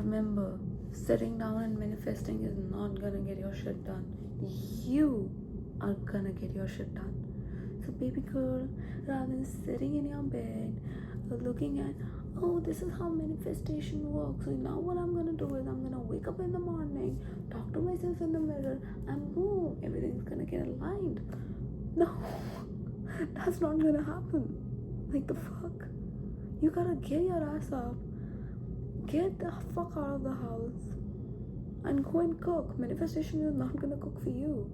remember, sitting down and manifesting is not gonna get your shit done. You are gonna get your shit done. So baby girl, rather than sitting in your bed looking at, oh, this is how manifestation works, so now what I'm gonna do is I'm gonna wake up in the morning, talk to myself in the mirror, and boom, everything's gonna get aligned. No, that's not gonna happen. Like, the fuck? You gotta get your ass up, get the fuck out of the house, and go and cook. Manifestation is not gonna cook for you.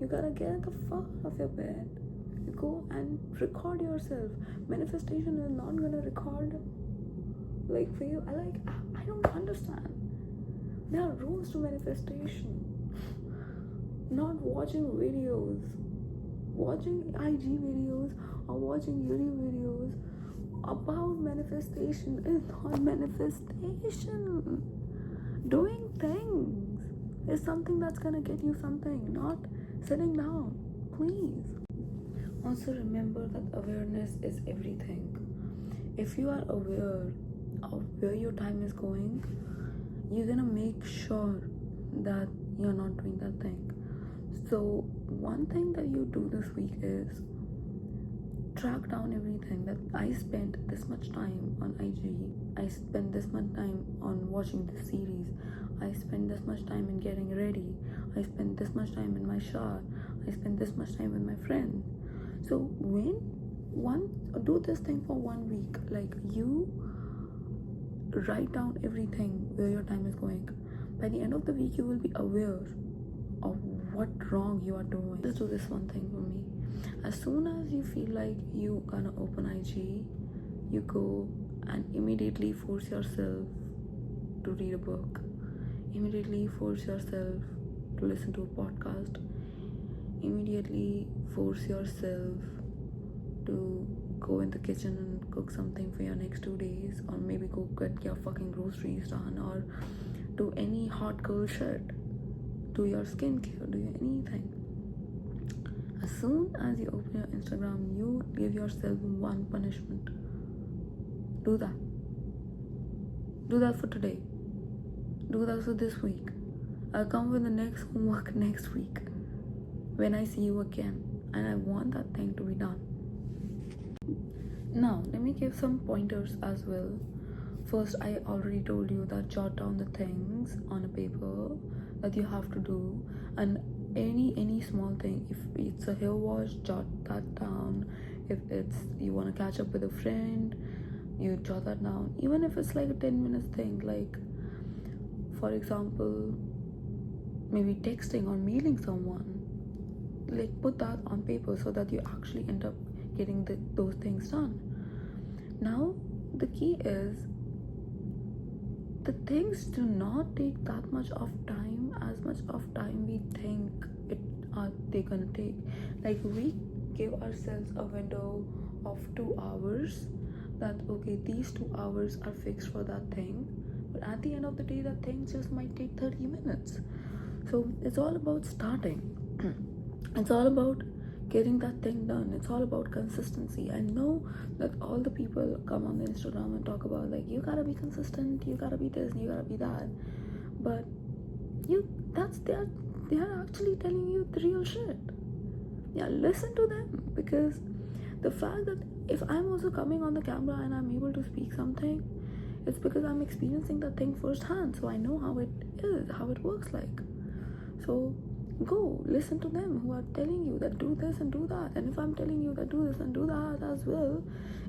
You gotta get the fuck out of your bed. You go and record yourself. Manifestation is not gonna record like for you. I don't understand. There are rules to manifestation. Not watching videos, watching IG videos or watching YouTube videos about manifestation is not manifestation. Doing things is something that's gonna get you something, not sitting down. Please. Also remember that awareness is everything. If you are aware of where your time is going, you're gonna make sure that you're not doing that thing. So one thing that you do this week is track down everything. That I spent this much time on IG, I spent this much time on watching this series, I spent this much time in getting ready, I spent this much time in my shower, I spent this much time with my friends. So do this thing for 1 week. Like, you write down everything where your time is going. By the end of the week, you will be aware of what wrong you are doing. Just do this one thing for me. As soon as you feel like you gonna open IG, you go and immediately force yourself to read a book, immediately force yourself to listen to a podcast, immediately force yourself to go in the kitchen and cook something for your next 2 days, or maybe go get your fucking groceries done, or do any hot girl shit, do your skincare, do anything. As soon as you open your Instagram, you give yourself one punishment. Do that. Do that for today. Do that for this week. I'll come with the next homework next week when I see you again, and I want that thing to be done. Now, let me give some pointers as well. First, I already told you that jot down the things on a paper that you have to do, and any small thing. If it's a hair wash, jot that down. If it's you want to catch up with a friend, you jot that down. Even if it's like a 10 minutes thing, like for example, maybe texting or mailing someone, like put that on paper so that you actually end up getting those things done. Now the key is, the things do not take that much of time, as much of time we think they're gonna take. Like, we give ourselves a window of 2 hours, that okay, these 2 hours are fixed for that thing, but at the end of the day, that thing just might take 30 minutes. So it's all about starting. It's all about getting that thing done. It's all about consistency. I know that all the people come on the Instagram and talk about, like, you gotta be consistent, you gotta be this, you gotta be that, but they're actually telling you the real shit. Yeah, listen to them, because the fact that if I'm also coming on the camera and I'm able to speak something, it's because I'm experiencing that thing firsthand, so I know how it is, how it works like. So go listen to them who are telling you that do this and do that. And if I'm telling you that do this and do that as well,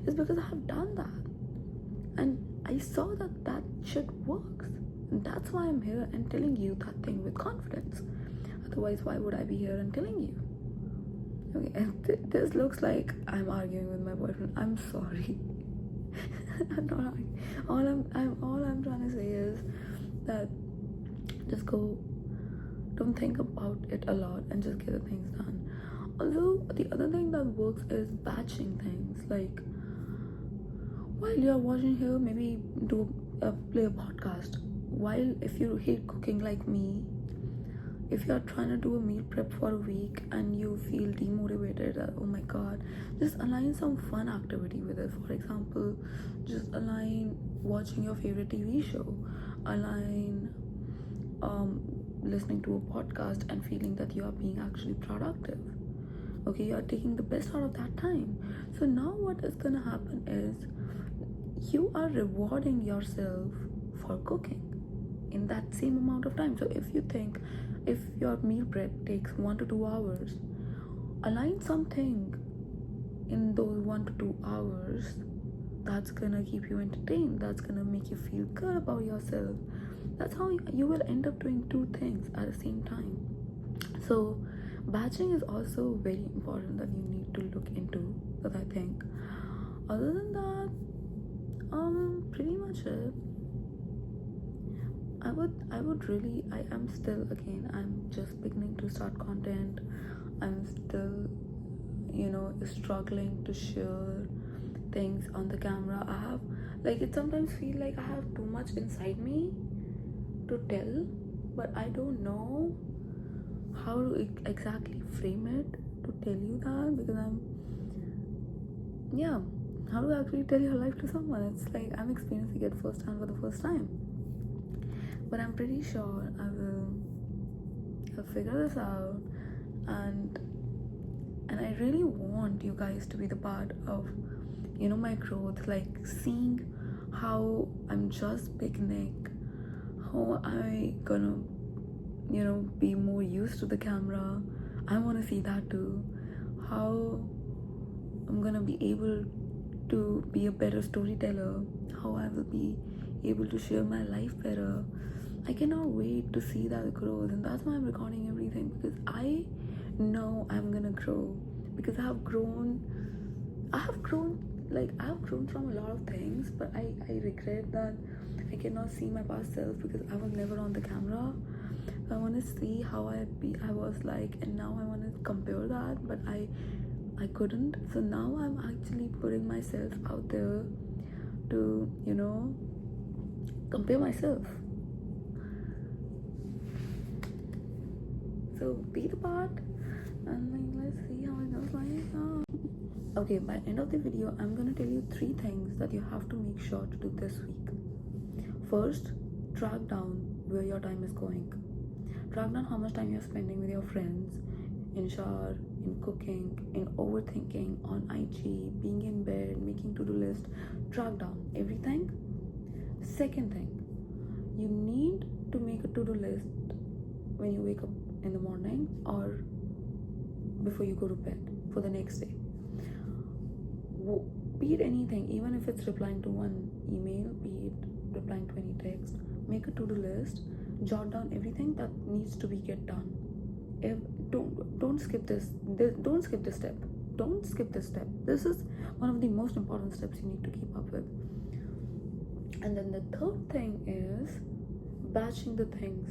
it's because I have done that and I saw that shit works, and that's why I'm here and telling you that thing with confidence. Otherwise, why would I be here and telling you? Okay, and this looks like I'm arguing with my boyfriend. I'm sorry. I'm not arguing. All I'm trying to say is that just go. Don't think about it a lot and just get the things done. Also, the other thing that works is batching things. Like, while you're watching here, maybe play a podcast. While, if you hate cooking like me, if you're trying to do a meal prep for a week and you feel demotivated, oh my god, just align some fun activity with it. For example, just align watching your favorite TV show, align listening to a podcast and feeling that you are being actually productive. Okay, you are taking the best out of that time. So now what is gonna happen is you are rewarding yourself for cooking in that same amount of time. So if your meal prep takes 1 to 2 hours, align something in those 1 to 2 hours that's gonna keep you entertained, that's gonna make you feel good about yourself. That's how you will end up doing 2 things at the same time. So batching is also very important that you need to look into. That I think other than that, pretty much it. I'm still, again, I'm just beginning to start content. I'm still, struggling to share things on the camera. I have, it sometimes feel like I have too much inside me to tell, but I don't know how to exactly frame it to tell you that, because how to actually tell your life to someone. It's like I'm experiencing it firsthand for the first time. But I'm pretty sure I'll figure this out, and I really want you guys to be the part of, my growth, like seeing how I'm just beginning, how I gonna, be more used to the camera. I want to see that too, how I'm gonna be able to be a better storyteller, how I will be able to share my life better. I cannot wait to see that growth, and that's why I'm recording everything, because I know I'm gonna grow, because I have grown from a lot of things, but I regret that I cannot see my past self because I was never on the camera. I want to see how I was like, and now I want to compare that, but I couldn't. So now I'm actually putting myself out there to, compare myself. So be the part, and let's see how it goes. Okay, by the end of the video, I'm gonna tell you 3 things that you have to make sure to do this week. First, track down where your time is going. Track down how much time you're spending with your friends, in shower, in cooking, in overthinking, on IG, being in bed, making to-do list. Track down everything. Second thing, you need to make a to-do list when you wake up in the morning or before you go to bed for the next day. Be it anything, even if it's replying to 1 email, be it replying to any text, make a to-do list, jot down everything that needs to be get done. Don't skip this. Don't skip this step. Don't skip this step. This is one of the most important steps you need to keep up with. And then the third thing is batching the things.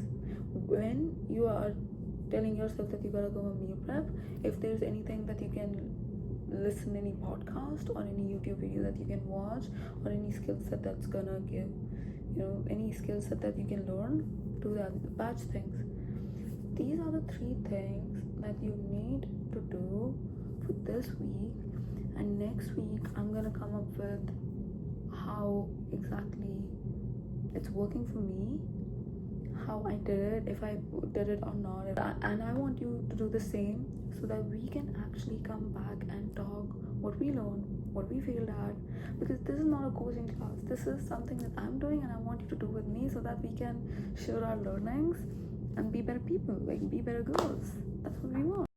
When you are telling yourself that you gotta go on meal prep, if there's anything that you can listen, any podcast or any YouTube video that you can watch, or any skill set that's gonna give, any skill set that you can learn, do that. Batch things. These are the 3 things that you need to do for this week, and next week I'm gonna come up with how exactly it's working for me, how I did it, if I did it or not, and I want you to do the same, so that we can actually come back and talk what we learned, what we failed at, because this is not a coaching class. This is something that I'm doing, and I want you to do with me, so that we can share our learnings and be better people, like be better girls. That's what we want.